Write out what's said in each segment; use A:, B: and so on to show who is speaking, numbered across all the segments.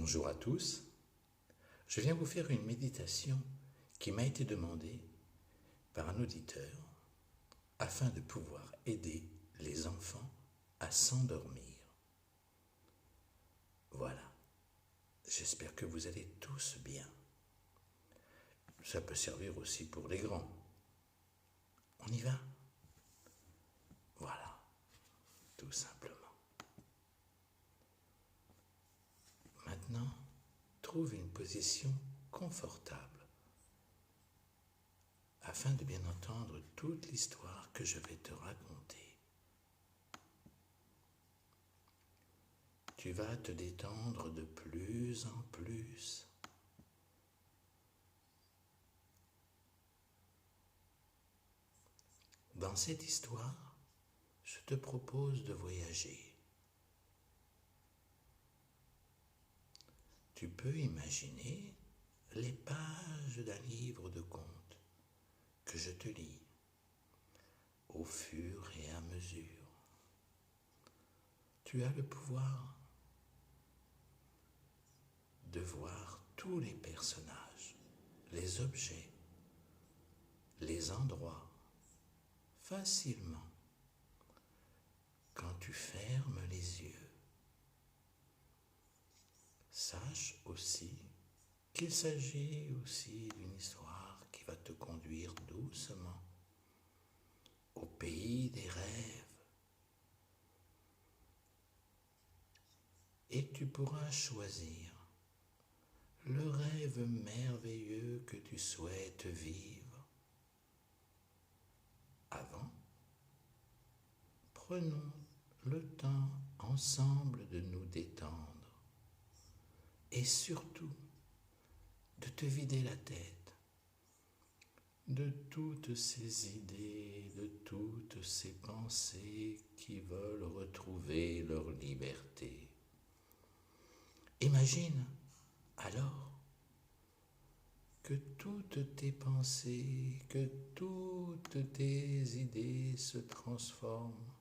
A: Bonjour à tous, je viens vous faire une méditation qui m'a été demandée par un auditeur afin de pouvoir aider les enfants à s'endormir. Voilà, j'espère que vous allez tous bien. Ça peut servir aussi pour les grands. On y va? Voilà, tout simplement. Maintenant, trouve une position confortable afin de bien entendre toute l'histoire que je vais te raconter. Tu vas te détendre de plus en plus. Dans cette histoire, je te propose de voyager. Tu peux imaginer les pages d'un livre de contes que je te lis au fur et à mesure. Tu as le pouvoir de voir tous les personnages, les objets, les endroits facilement quand tu fermes les yeux. Sache aussi qu'il s'agit aussi d'une histoire qui va te conduire doucement au pays des rêves. Et tu pourras choisir le rêve merveilleux que tu souhaites vivre. Avant, prenons le temps ensemble de nous détendre et surtout de te vider la tête de toutes ces idées, de toutes ces pensées qui veulent retrouver leur liberté. Imagine alors que toutes tes pensées, que toutes tes idées se transforment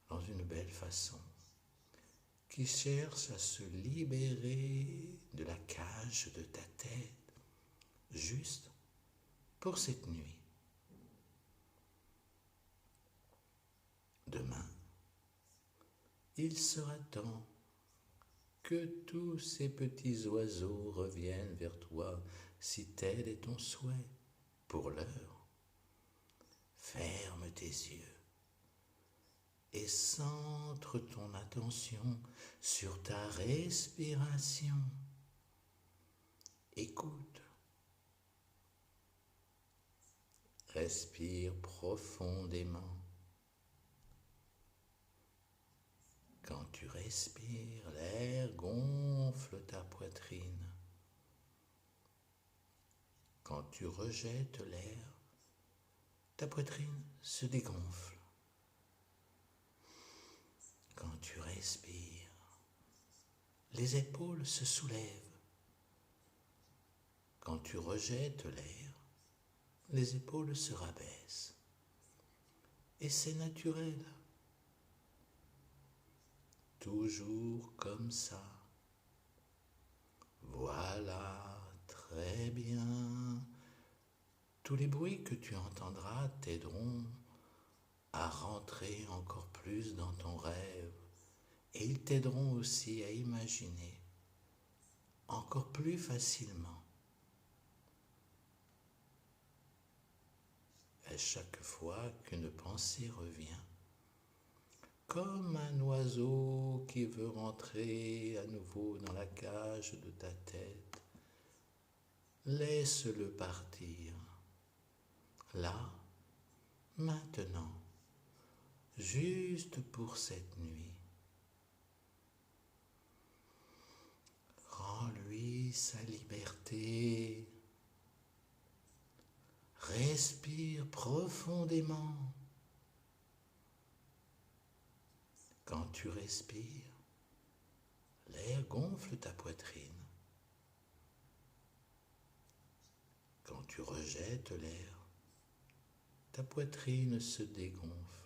A: dans une belle façon qui cherche à se libérer de la cage de ta tête juste pour cette nuit. Demain, il sera temps que tous ces petits oiseaux reviennent vers toi si tel est ton souhait. Pour l'heure, ferme tes yeux et centre ton attention sur ta respiration. Écoute. Respire profondément. Quand tu respires, l'air gonfle ta poitrine. Quand tu rejettes l'air, ta poitrine se dégonfle. Quand tu respires, les épaules se soulèvent. Quand tu rejettes l'air, les épaules se rabaissent. Et c'est naturel. Toujours comme ça. Voilà, très bien. Tous les bruits que tu entendras t'aideront à rentrer encore plus dans ton rêve. Et ils t'aideront aussi à imaginer encore plus facilement. À chaque fois qu'une pensée revient, comme un oiseau qui veut rentrer à nouveau dans la cage de ta tête, laisse-le partir. Là, maintenant, juste pour cette nuit. Rends-lui sa liberté. Respire profondément. Quand tu respires, l'air gonfle ta poitrine. Quand tu rejettes l'air, ta poitrine se dégonfle.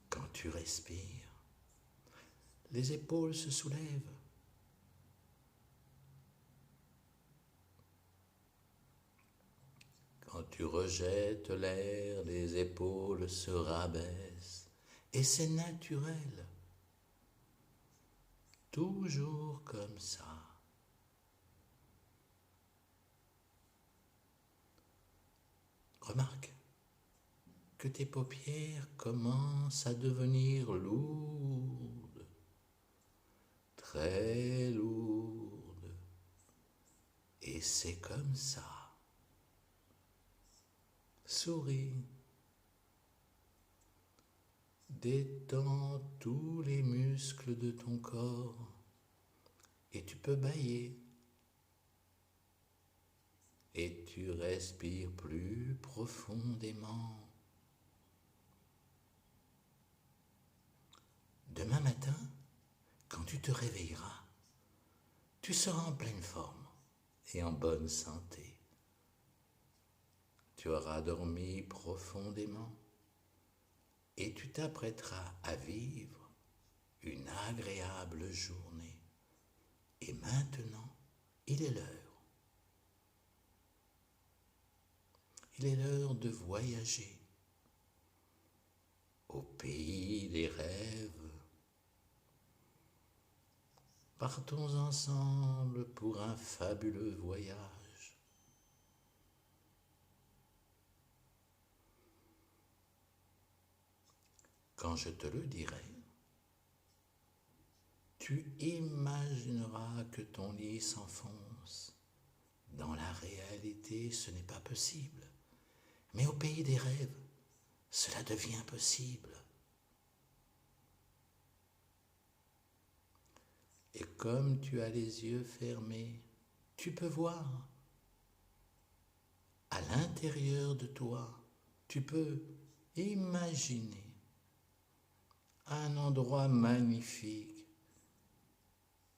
A: Quand tu respires, les épaules se soulèvent. Quand tu rejettes l'air, les épaules se rabaissent. Et c'est naturel. Toujours comme ça. Remarque que tes paupières commencent à devenir lourdes, très lourdes. Et c'est comme ça. Souris. Détends tous les muscles de ton corps et tu peux bâiller. Et tu respires plus profondément. Demain matin, quand tu te réveilleras, tu seras en pleine forme et en bonne santé. Tu auras dormi profondément et tu t'apprêteras à vivre une agréable journée. Et maintenant, il est l'heure. Il est l'heure de voyager au pays des rêves. Partons ensemble pour un fabuleux voyage. Quand je te le dirai, tu imagineras que ton lit s'enfonce. Dans la réalité, ce n'est pas possible. Mais au pays des rêves, cela devient possible. Et comme tu as les yeux fermés, tu peux voir. À l'intérieur de toi, tu peux imaginer un endroit magnifique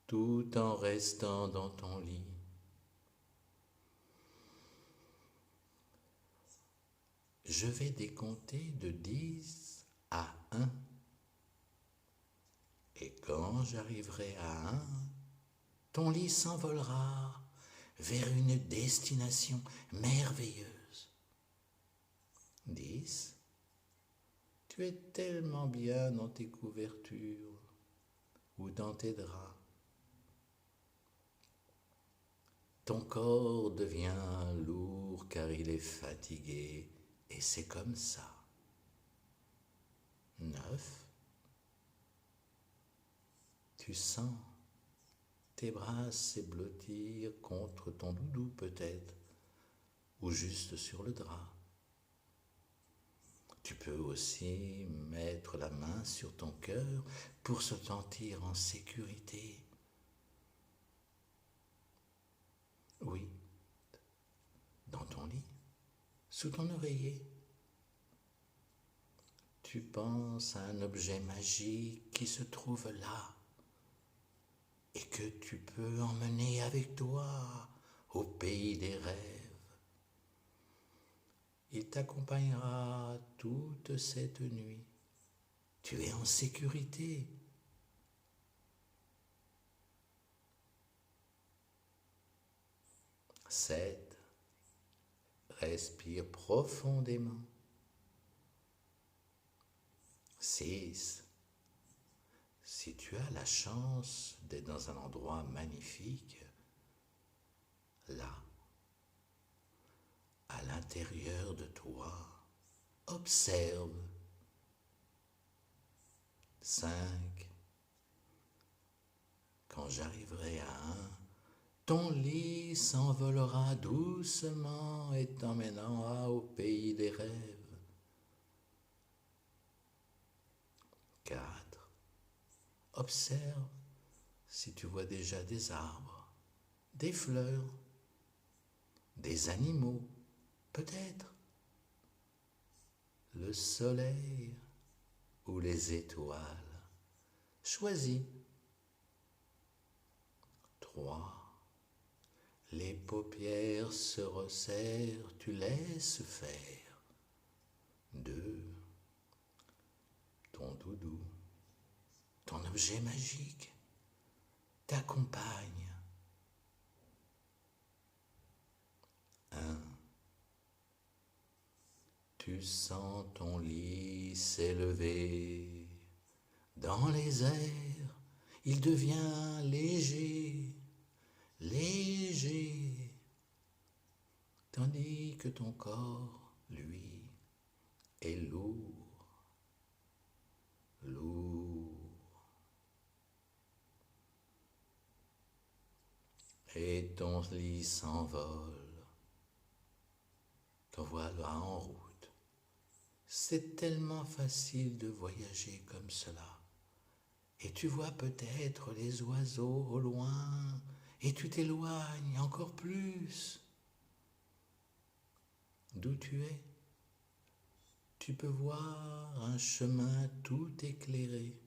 A: tout en restant dans ton lit. Je vais décompter de 10 à 1. Et quand j'arriverai à 1, ton lit s'envolera vers une destination merveilleuse. 10. Tu es tellement bien dans tes couvertures ou dans tes draps. Ton corps devient lourd car il est fatigué et c'est comme ça. 9. Tu sens tes bras s'éblouir contre ton doudou peut-être, ou juste sur le drap. Tu peux aussi mettre la main sur ton cœur pour se sentir en sécurité. Oui, dans ton lit, sous ton oreiller. Tu penses à un objet magique qui se trouve là et que tu peux emmener avec toi au pays des rêves. Il t'accompagnera toute cette nuit. Tu es en sécurité. Sept. Respire profondément. 6. Si tu as la chance d'être dans un endroit magnifique, là, à l'intérieur de toi, observe. 5. Quand j'arriverai à 1, ton lit s'envolera doucement et t'emmènera au pays des rêves. 4. Observe si tu vois déjà des arbres, des fleurs, des animaux, peut-être le soleil ou les étoiles. Choisis. 3. Les paupières se resserrent, tu laisses faire. 2. Ton doudou, ton objet objets magiques t'accompagnent. 1. Tu sens ton lit s'élever dans les airs, il devient léger, léger, tandis que ton corps, lui, est lourd, lourd. Et ton lit s'envole, ton voilà en route. C'est tellement facile de voyager comme cela. Et tu vois peut-être les oiseaux au loin, et tu t'éloignes encore plus. D'où tu es, tu peux voir un chemin tout éclairé.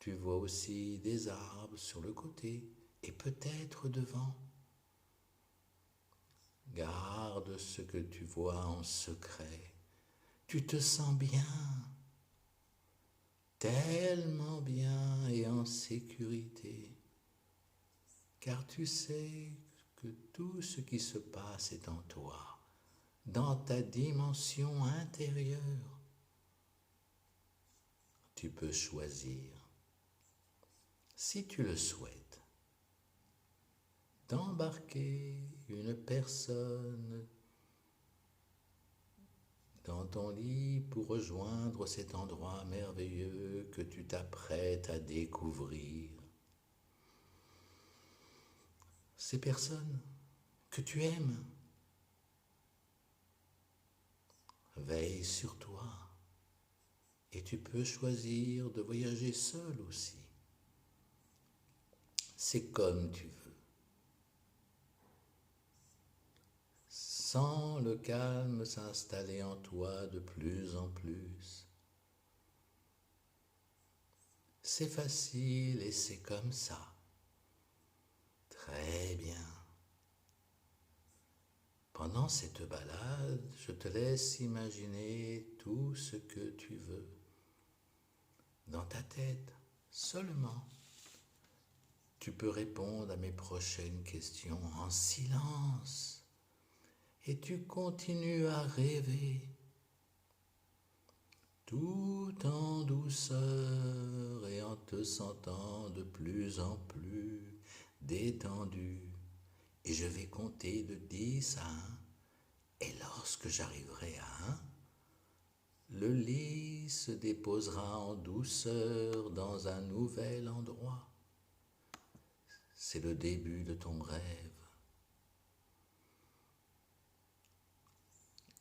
A: Tu vois aussi des arbres sur le côté et peut-être devant. Garde ce que tu vois en secret. Tu te sens bien, tellement bien et en sécurité, car tu sais que tout ce qui se passe est en toi, dans ta dimension intérieure. Tu peux choisir, si tu le souhaites, d'embarquer une personne dans ton lit pour rejoindre cet endroit merveilleux que tu t'apprêtes à découvrir. Ces personnes que tu aimes veillent sur toi et tu peux choisir de voyager seul aussi. C'est comme tu veux. Sens le calme s'installer en toi de plus en plus. C'est facile et c'est comme ça. Très bien. Pendant cette balade, je te laisse imaginer tout ce que tu veux. Dans ta tête, seulement. Tu peux répondre à mes prochaines questions en silence. Et tu continues à rêver, tout en douceur et en te sentant de plus en plus détendu. Et je vais compter de 10 à 1. Et lorsque j'arriverai à 1, le lit se déposera en douceur dans un nouvel endroit. C'est le début de ton rêve.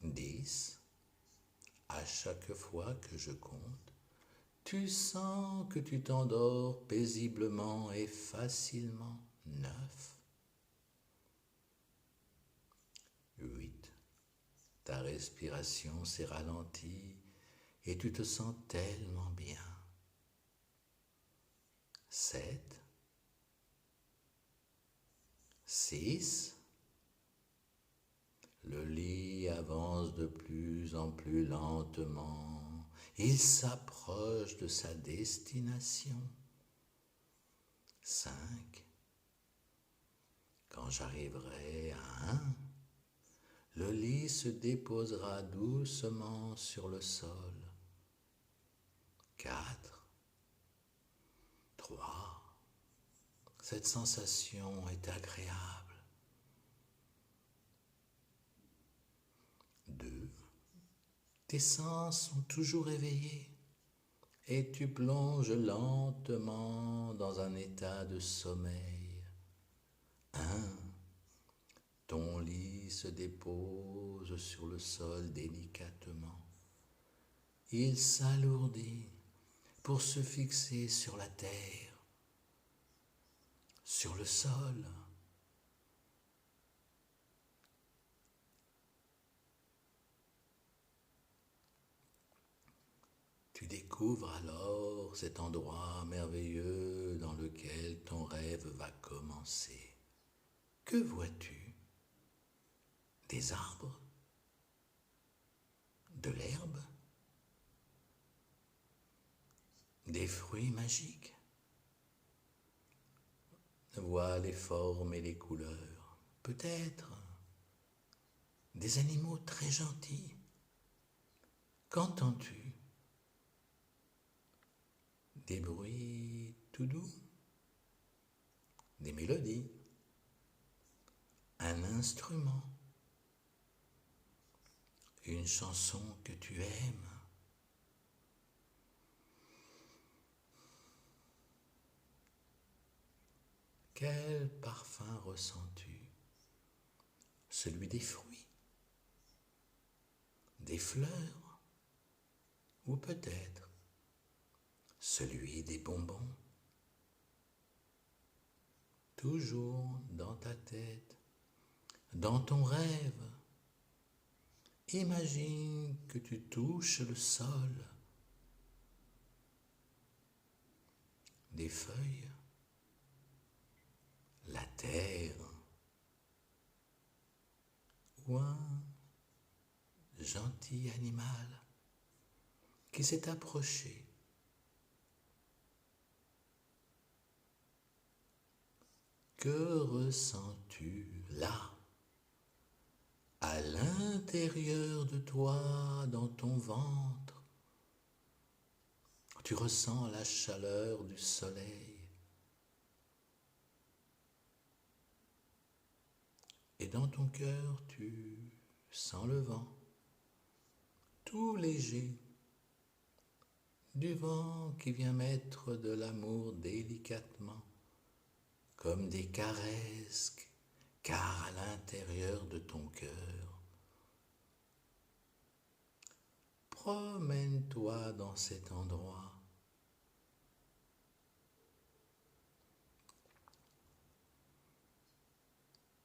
A: 10. À chaque fois que je compte, tu sens que tu t'endors paisiblement et facilement. 9. 8. Ta respiration s'est ralentie et tu te sens tellement bien. 7. 6. Le lit avance de plus en plus lentement. Il s'approche de sa destination. 5. Quand j'arriverai à 1, le lit se déposera doucement sur le sol. 4. 3. Cette sensation est agréable. 2. Tes sens sont toujours éveillés et tu plonges lentement dans un état de sommeil. 1. Ton lit se dépose sur le sol délicatement. Il s'alourdit pour se fixer sur la terre, sur le sol. Tu découvres alors cet endroit merveilleux dans lequel ton rêve va commencer. Que vois-tu? Des arbres? De l'herbe? Des fruits magiques? vois les formes et les couleurs, peut-être des animaux très gentils. Qu'entends-tu? Des bruits tout doux, des mélodies, un instrument, une chanson que tu aimes. Quel parfum ressens-tu? Celui des fruits, des fleurs, ou peut-être celui des bonbons? Toujours dans ta tête, dans ton rêve, imagine que tu touches le sol, des feuilles, la terre, ou un gentil animal qui s'est approché. Que ressens-tu là, à l'intérieur de toi, dans ton ventre? Tu ressens la chaleur du soleil. Et dans ton cœur, tu sens le vent, tout léger, du vent qui vient mettre de l'amour délicatement, comme des caresses, car à l'intérieur de ton cœur, promène-toi dans cet endroit.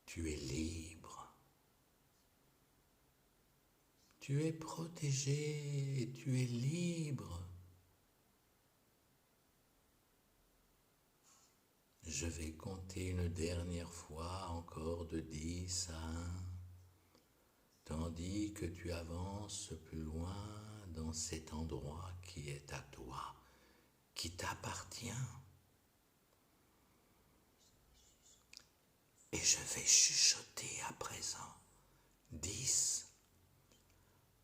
A: Tu es libre. Tu es protégé et tu es libre. Je vais compter une dernière fois encore de 10 à 1, tandis que tu avances plus loin dans cet endroit qui est à toi, qui t'appartient. Et je vais chuchoter à présent 10.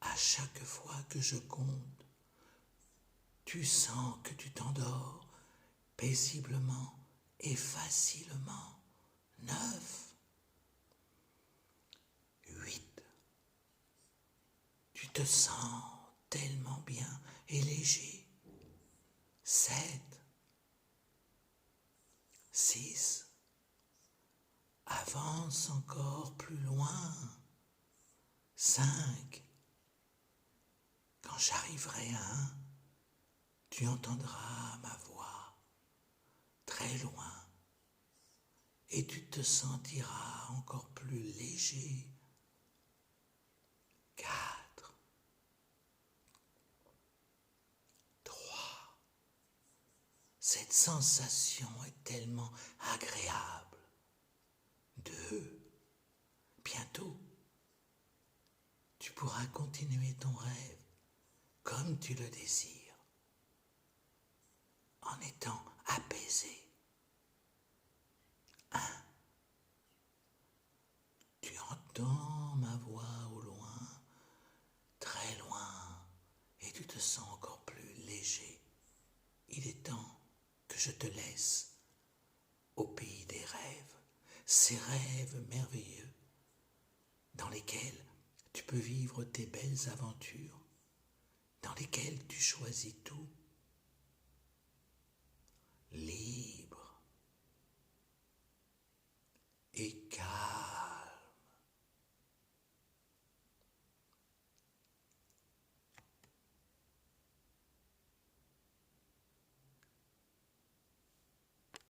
A: À chaque fois que je compte, tu sens que tu t'endors paisiblement et facilement. 9, 8, tu te sens tellement bien et léger. 7, 6, avance encore plus loin. 5, quand j'arriverai à 1, tu entendras ma voix très loin et tu te sentiras encore plus léger. 4, 3, cette sensation est tellement agréable. 2, bientôt, tu pourras continuer ton rêve comme tu le désires, en étant apaisé. 1, tu entends ma voix au loin, très loin, et tu te sens encore plus léger. Il est temps que je te laisse au pays des rêves, ces rêves merveilleux dans lesquels tu peux vivre tes belles aventures, dans lesquels tu choisis tout